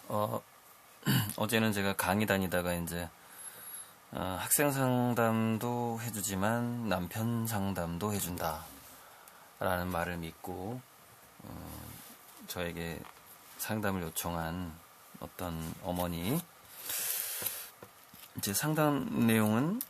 어, 어제는 제가 강의 다니다가 이제 학생 상담도 해주지만 남편 상담도 해준다 라는 말을 믿고 저에게 상담을 요청한 어떤 어머니, 이제 상담 내용은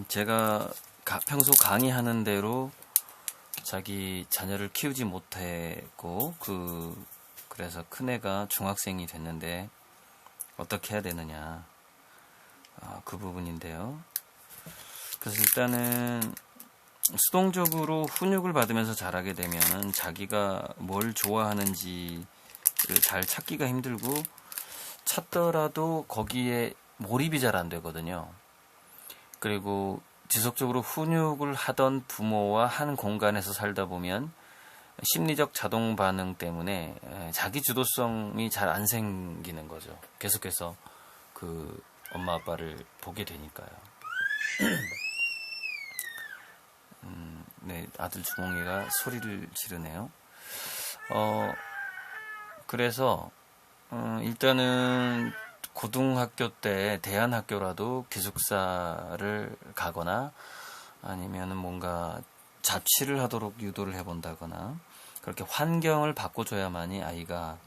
제가 평소 강의하는 대로 자기 자녀를 키우지 못했고 그래서 큰애가 중학생이 됐는데 어떻게 해야 되느냐, 그 부분인데요. 그래서 일단은 수동적으로 훈육을 받으면서 자라게 되면은 자기가 뭘 좋아하는지를 잘 찾기가 힘들고, 찾더라도 거기에 몰입이 잘 안 되거든요. 그리고 지속적으로 훈육을 하던 부모와 한 공간에서 살다 보면 심리적 자동 반응 때문에 자기 주도성이 잘 안 생기는 거죠. 계속해서 그 엄마 아빠를 보게 되니까요. 네, 아들 주몽이가 소리를 지르네요. 그래서 일단은 고등학교 때 대안학교라도 기숙사를 가거나 아니면은 뭔가 자취를 하도록 유도를 해본다거나 그렇게 환경을 바꿔줘야만이 아이가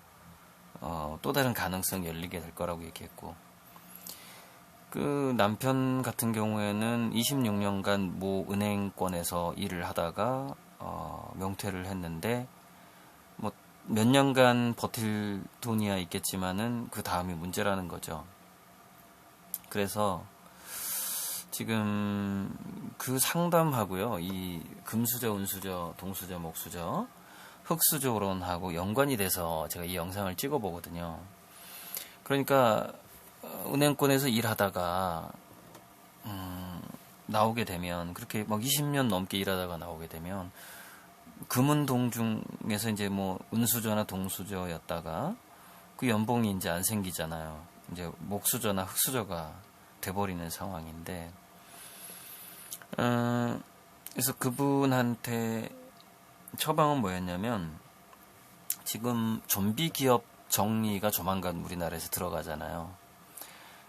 또 다른 가능성이 열리게 될 거라고 얘기했고, 그 남편 같은 경우에는 26년간 모 은행권에서 일을 하다가 명퇴를 했는데 뭐 몇 년간 버틸 돈이야 있겠지만은 그 다음이 문제라는 거죠. 그래서 지금 그 상담하고요, 이 금수저, 운수저, 동수저, 목수저, 흑수저론하고 연관이 돼서 제가 이 영상을 찍어보거든요. 그러니까 은행권에서 일하다가 나오게 되면, 그렇게 막 20년 넘게 일하다가 나오게 되면 금은동중에서 이제 뭐 은수저나 동수저였다가 그 연봉이 이제 안 생기잖아요. 이제 목수저나 흑수저가 돼버리는 상황인데, 그래서 그분한테 처방은 뭐였냐면, 지금 좀비 기업 정리가 조만간 우리나라에서 들어가잖아요.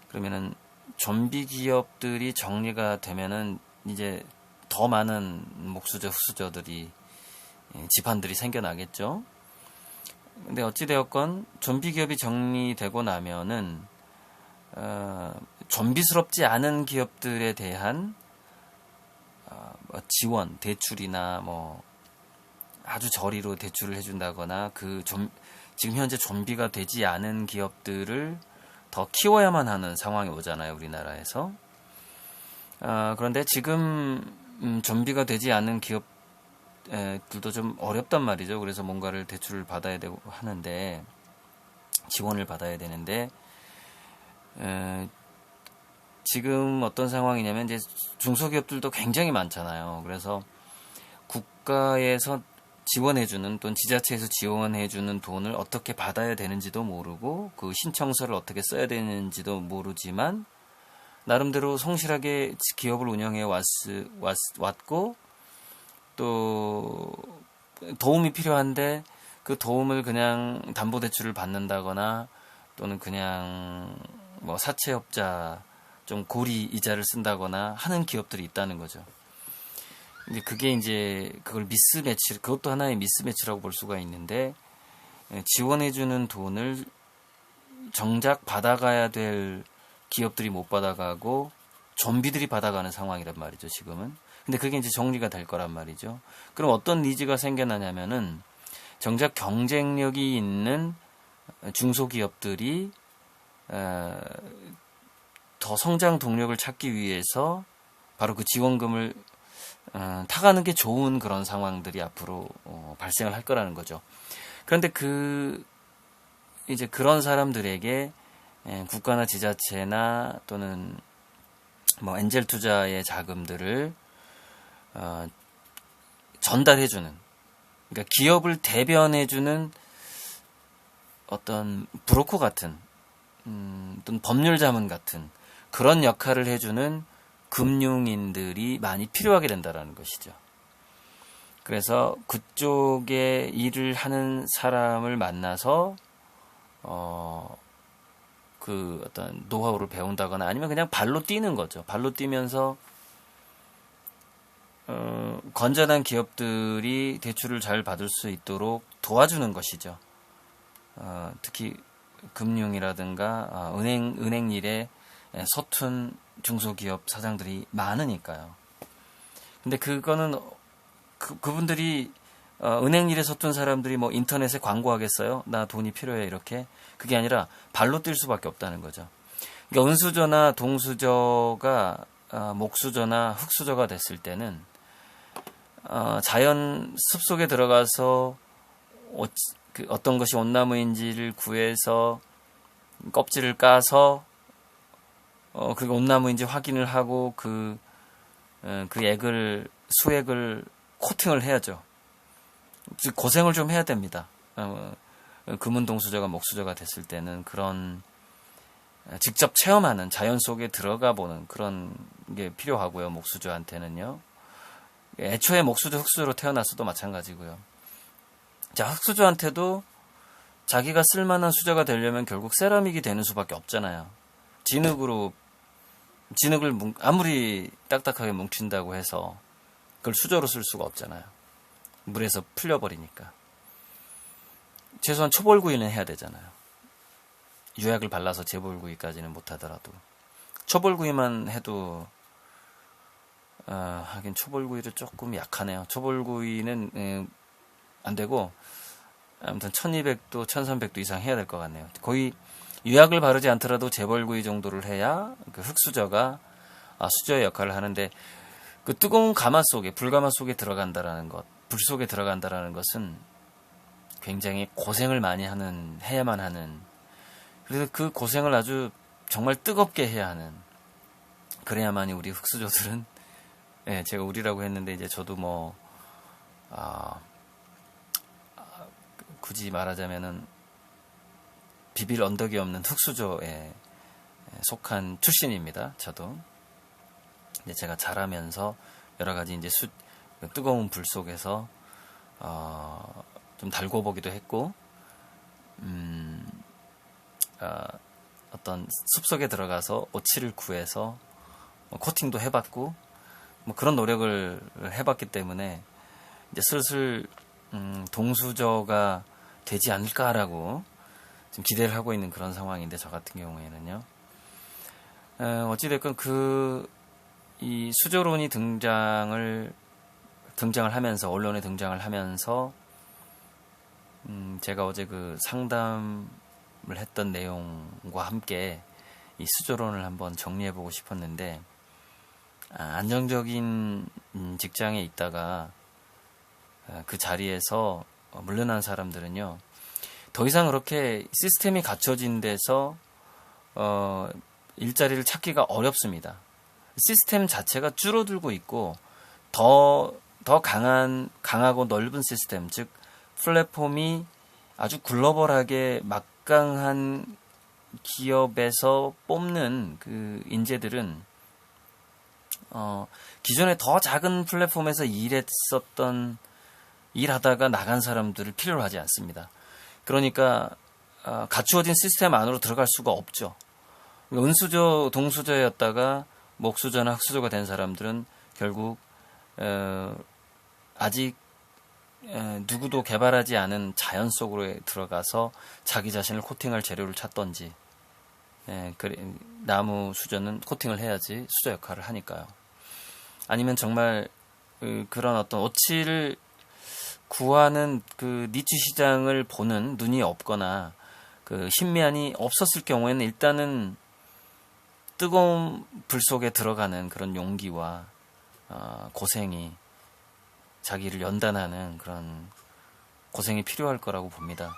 그러면은 좀비 기업들이 정리가 되면은 이제 더 많은 목수저, 흑수저들이, 집안들이 생겨나겠죠. 근데 어찌되었건 좀비 기업이 정리되고 나면은 좀비스럽지 않은 기업들에 대한 지원, 대출이나 뭐 아주 저리로 대출을 해준다거나, 지금 현재 좀비가 되지 않은 기업들을 더 키워야만 하는 상황이 오잖아요, 우리나라에서. 그런데 지금 좀비가 되지 않은 기업들도 좀 어렵단 말이죠. 그래서 뭔가를 대출을 받아야 되고 하는데, 지원을 받아야 되는데, 지금 어떤 상황이냐면 이제 중소기업들도 굉장히 많잖아요. 그래서 국가에서 지원해주는, 또는 지자체에서 지원해주는 돈을 어떻게 받아야 되는지도 모르고, 그 신청서를 어떻게 써야 되는지도 모르지만 나름대로 성실하게 기업을 운영해 왔고, 또 도움이 필요한데 그 도움을 그냥 담보대출을 받는다거나, 또는 그냥 뭐 사채업자 좀 고리 이자를 쓴다거나 하는 기업들이 있다는 거죠. 근데 그게 이제 그걸 미스매치, 그것도 하나의 미스매치라고 볼 수가 있는데, 지원해주는 돈을 정작 받아가야 될 기업들이 못 받아가고 좀비들이 받아가는 상황이란 말이죠, 지금은. 근데 그게 이제 정리가 될 거란 말이죠. 그럼 어떤 니즈가 생겨나냐면은, 정작 경쟁력이 있는 중소기업들이 더 성장 동력을 찾기 위해서 바로 그 지원금을 타가는 게 좋은 그런 상황들이 앞으로 발생을 할 거라는 거죠. 그런데 이제 그런 사람들에게 국가나 지자체나 또는 뭐 엔젤 투자의 자금들을 전달해주는, 그러니까 기업을 대변해주는 어떤 브로커 같은, 또는 법률 자문 같은 그런 역할을 해주는 금융인들이 많이 필요하게 된다라는 것이죠. 그래서 그쪽에 일을 하는 사람을 만나서 그 어떤 노하우를 배운다거나 아니면 그냥 발로 뛰는 거죠. 발로 뛰면서 건전한 기업들이 대출을 잘 받을 수 있도록 도와주는 것이죠. 특히 금융이라든가 은행 일에 서툰 중소기업 사장들이 많으니까요. 근데 그거는 그분들이 은행 일에 서툰 사람들이 뭐 인터넷에 광고하겠어요? 나 돈이 필요해 이렇게. 그게 아니라 발로 뛸 수밖에 없다는 거죠. 그러니까 은수저나 동수저가 목수저나 흙수저가 됐을 때는 자연 숲속에 들어가서 어떤 것이 온나무인지를 구해서 껍질을 까서 그리고 온나무인지 확인을 하고 그 수액을 코팅을 해야죠. 즉 고생을 좀 해야 됩니다. 금은동수저가 목수저가 됐을 때는 그런 직접 체험하는 자연 속에 들어가 보는 그런 게 필요하고요. 목수저한테는요. 애초에 목수저 흙수저로 태어났어도 마찬가지고요. 자, 흙수저한테도 자기가 쓸만한 수저가 되려면 결국 세라믹이 되는 수밖에 없잖아요. 진흙을 아무리 딱딱하게 뭉친다고 해서 그걸 수저로 쓸 수가 없잖아요. 물에서 풀려버리니까. 최소한 초벌구이는 해야 되잖아요. 유약을 발라서 재벌구이까지는 못하더라도 초벌구이만 해도 하긴 초벌구이를 조금 약하네요. 초벌구이는 안 되고 아무튼 1200도 1300도 이상 해야 될 것 같네요. 거의 유약을 바르지 않더라도 재벌구이 정도를 해야 그 흙수저가 수저의 역할을 하는데 그 뜨거운 가마 속에 불가마 속에 들어간다라는 것, 불 속에 들어간다라는 것은 굉장히 고생을 많이 해야만 하는, 그래서 그 고생을 아주 정말 뜨겁게 해야 하는, 그래야만이 우리 흙수저들은, 제가 우리라고 했는데 이제 저도 굳이 말하자면은 비빌 언덕이 없는 흙수저에 속한 출신입니다. 저도 이제 제가 자라면서 여러 가지 이제 뜨거운 불 속에서 좀 달궈 보기도 했고, 어떤 숲속에 들어가서 오치를 구해서 코팅도 해봤고, 그런 노력을 해봤기 때문에 이제 슬슬 동수저가 되지 않을까라고 지금 기대를 하고 있는 그런 상황인데, 저 같은 경우에는요. 어찌됐건 이 수저론이 등장을 하면서, 언론에 등장을 하면서 제가 어제 그 상담을 했던 내용과 함께 이 수저론을 한번 정리해보고 싶었는데, 안정적인 직장에 있다가 그 자리에서 물러난 사람들은요, 더 이상 그렇게 시스템이 갖춰진 데서 일자리를 찾기가 어렵습니다. 시스템 자체가 줄어들고 있고, 더 강하고 넓은 시스템, 즉 플랫폼이 아주 글로벌하게 막강한 기업에서 뽑는 그 인재들은 기존에 더 작은 플랫폼에서 일하다가 나간 사람들을 필요로 하지 않습니다. 그러니까 갖추어진 시스템 안으로 들어갈 수가 없죠. 은수저, 동수저였다가 목수저나 흙수저가 된 사람들은 결국 아직 누구도 개발하지 않은 자연 속으로 들어가서 자기 자신을 코팅할 재료를 찾던지, 나무 수저는 코팅을 해야지 수저 역할을 하니까요. 아니면 정말 그런 어떤 오치를 구하는 그 니치 시장을 보는 눈이 없거나 그 신미안이 없었을 경우에는 일단은 뜨거운 불 속에 들어가는 그런 용기와 고생이, 자기를 연단하는 그런 고생이 필요할 거라고 봅니다.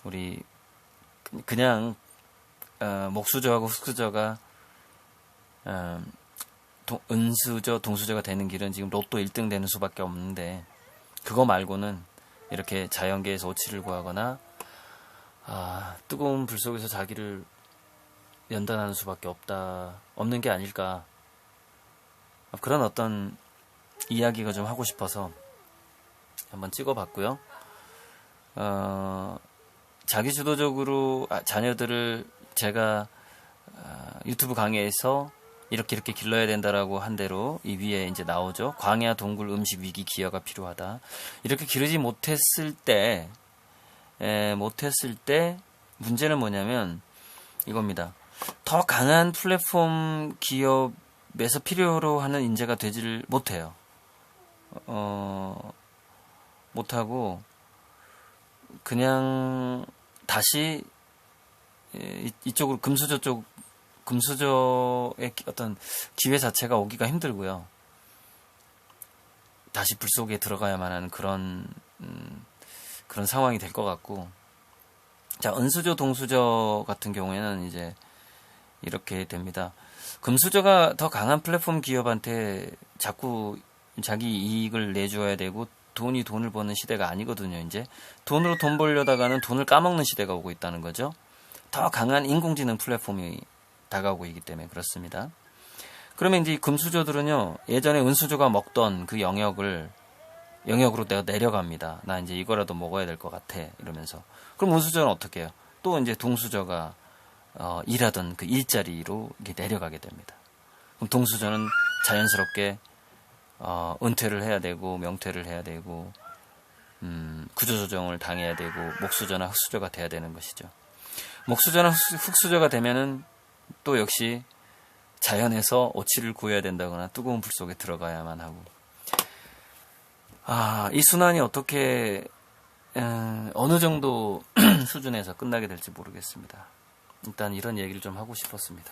우리 그냥 목수저하고 흙수저가 은수저, 동수저가 되는 길은 지금 로또 1등 되는 수밖에 없는데, 그거 말고는 이렇게 자연계에서 오치를 구하거나 뜨거운 불 속에서 자기를 연단하는 수밖에 없는 게 아닐까, 그런 어떤 이야기가 좀 하고 싶어서 한번 찍어봤고요. 자기주도적으로 자녀들을 제가 유튜브 강의에서 이렇게 길러야 된다라고 한 대로 이 위에 이제 나오죠. 광야 동굴 음식 위기 기여가 필요하다. 이렇게 기르지 못했을 때 문제는 뭐냐면 이겁니다. 더 강한 플랫폼 기업에서 필요로 하는 인재가 되지를 못해요. 못하고 그냥 다시 이쪽으로 금수저의 어떤 기회 자체가 오기가 힘들고요. 다시 불 속에 들어가야만 하는 그런 상황이 될 것 같고, 자, 은수저, 동수저 같은 경우에는 이제 이렇게 됩니다. 금수저가 더 강한 플랫폼 기업한테 자꾸 자기 이익을 내줘야 되고 돈이 돈을 버는 시대가 아니거든요. 이제 돈으로 돈 벌려다가는 돈을 까먹는 시대가 오고 있다는 거죠. 더 강한 인공지능 플랫폼이 다가오고 있기 때문에 그렇습니다. 그러면 이제 금수저들은요, 예전에 은수저가 먹던 그 영역으로 내가 내려갑니다. 나 이제 이거라도 먹어야 될 것 같아. 이러면서. 그럼 은수저는 어떻게 해요? 또 이제 동수저가 일하던 그 일자리로 이게 내려가게 됩니다. 그럼 동수저는 자연스럽게 은퇴를 해야 되고 명퇴를 해야 되고 구조조정을 당해야 되고 목수저나 흑수저가 돼야 되는 것이죠. 목수저나 흑수저가 되면은 또 역시 자연에서 오치를 구해야 된다거나 뜨거운 불 속에 들어가야만 하고, 이 순환이 어떻게 어느 정도 수준에서 끝나게 될지 모르겠습니다. 일단 이런 얘기를 좀 하고 싶었습니다.